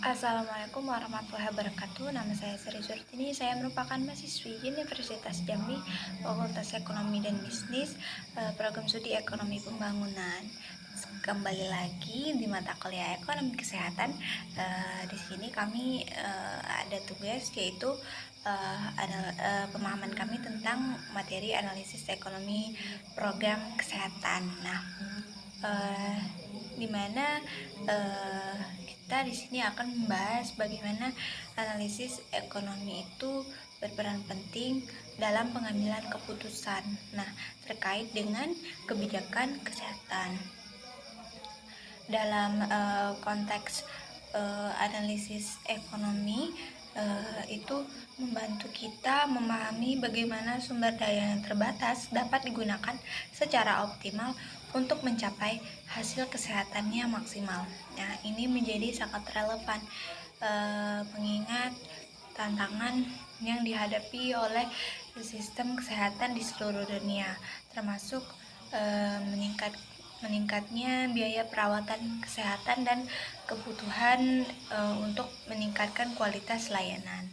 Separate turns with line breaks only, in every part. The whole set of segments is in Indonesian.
Assalamualaikum warahmatullahi wabarakatuh. Nama saya Sri Surtini. Saya merupakan mahasiswi Universitas Jambi, Fakultas Ekonomi dan Bisnis, program studi Ekonomi Pembangunan. Kembali lagi di mata kuliah Ekonomi Kesehatan. Di sini kami ada tugas, yaitu pemahaman kami tentang materi analisis ekonomi program kesehatan. Nah, di mana kita di sini akan membahas bagaimana analisis ekonomi itu berperan penting dalam pengambilan keputusan. Nah, terkait dengan kebijakan kesehatan. Dalam konteks analisis ekonomi itu membantu kita memahami bagaimana sumber daya yang terbatas dapat digunakan secara optimal untuk mencapai hasil kesehatannya maksimal. Nah, ini menjadi sangat relevan mengingat tantangan yang dihadapi oleh sistem kesehatan di seluruh dunia, termasuk meningkatnya biaya perawatan kesehatan dan kebutuhan untuk meningkatkan kualitas layanan.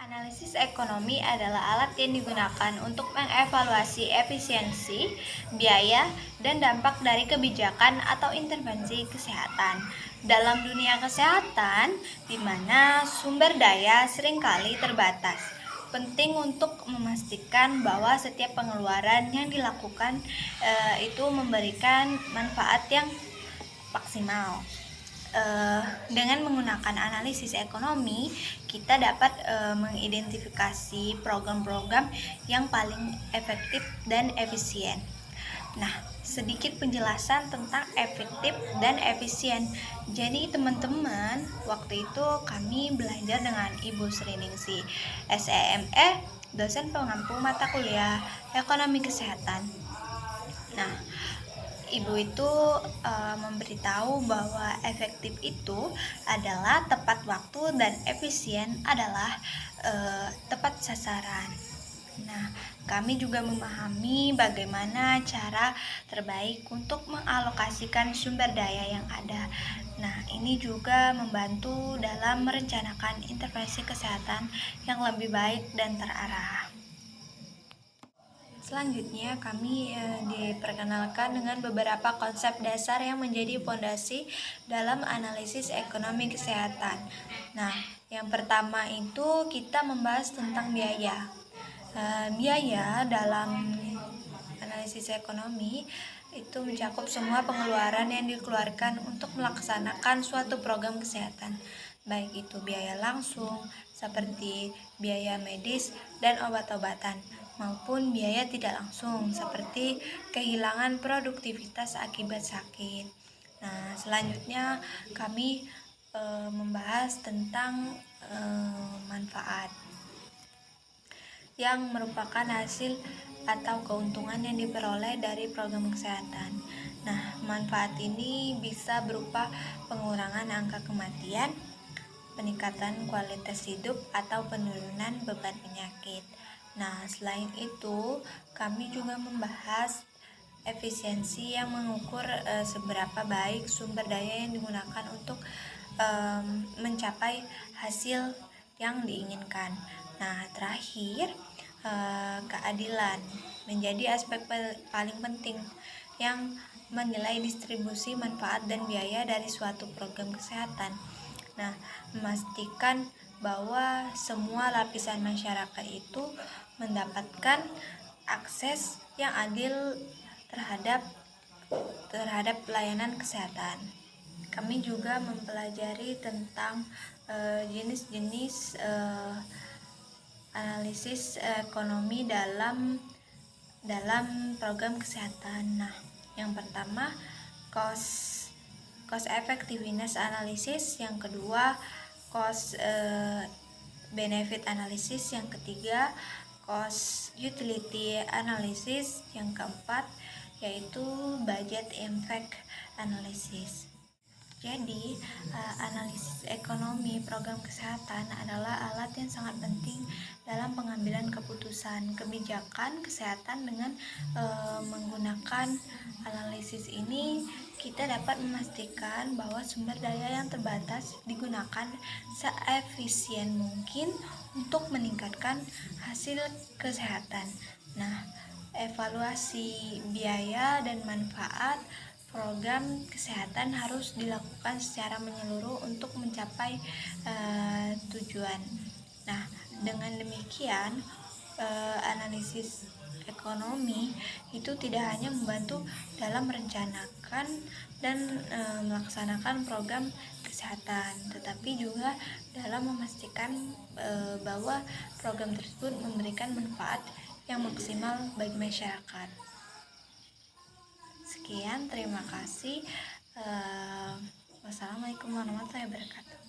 Analisis ekonomi adalah alat yang digunakan untuk mengevaluasi efisiensi, biaya, dan dampak dari kebijakan atau intervensi kesehatan. Dalam dunia kesehatan, di mana sumber daya seringkali terbatas, penting untuk memastikan bahwa setiap pengeluaran yang dilakukan itu memberikan manfaat yang maksimal. Dengan menggunakan analisis ekonomi, kita dapat mengidentifikasi program-program yang paling efektif dan efisien. Nah, sedikit penjelasan tentang efektif dan efisien. Jadi teman-teman, waktu itu kami belajar dengan Ibu Sriningsi, SEME, dosen pengampu mata kuliah Ekonomi Kesehatan. Nah, Ibu itu memberitahu bahwa efektif itu adalah tepat waktu dan efisien adalah tepat sasaran. Nah, kami juga memahami bagaimana cara terbaik untuk mengalokasikan sumber daya yang ada. Nah, ini juga membantu dalam merencanakan intervensi kesehatan yang lebih baik dan terarah. Selanjutnya kami diperkenalkan dengan beberapa konsep dasar yang menjadi fondasi dalam analisis ekonomi kesehatan. Nah, yang pertama itu kita membahas tentang biaya. Biaya dalam analisis ekonomi itu mencakup semua pengeluaran yang dikeluarkan untuk melaksanakan suatu program kesehatan, baik itu biaya langsung seperti biaya medis dan obat-obatan, maupun biaya tidak langsung seperti kehilangan produktivitas akibat sakit. Nah, selanjutnya kami membahas tentang manfaat yang merupakan hasil atau keuntungan yang diperoleh dari program kesehatan. Nah, manfaat ini bisa berupa pengurangan angka kematian, peningkatan kualitas hidup, atau penurunan beban penyakit. Nah, selain itu, kami juga membahas efisiensi yang mengukur seberapa baik sumber daya yang digunakan untuk mencapai hasil yang diinginkan. Nah, terakhir, keadilan menjadi aspek paling penting yang menilai distribusi manfaat dan biaya dari suatu program kesehatan. Nah, memastikan bahwa semua lapisan masyarakat itu mendapatkan akses yang adil terhadap pelayanan kesehatan. Kami juga mempelajari tentang jenis-jenis analisis ekonomi dalam program kesehatan. Nah, yang pertama cost effectiveness analysis, yang kedua cost benefit analysis, yang ketiga cost utility analysis, yang keempat yaitu budget impact analysis. Jadi, analisis ekonomi program kesehatan adalah alat yang sangat penting dalam pengambilan keputusan kebijakan kesehatan. Dengan menggunakan analisis ini, kita dapat memastikan bahwa sumber daya yang terbatas digunakan seefisien mungkin untuk meningkatkan hasil kesehatan. Nah, evaluasi biaya dan manfaat program kesehatan harus dilakukan secara menyeluruh untuk mencapai tujuan. Nah, dengan demikian, analisis ekonomi itu tidak hanya membantu dalam merencanakan dan melaksanakan program kesehatan, tetapi juga dalam memastikan bahwa program tersebut memberikan manfaat yang maksimal bagi masyarakat. Sekian, terima kasih. Wassalamualaikum warahmatullahi wabarakatuh.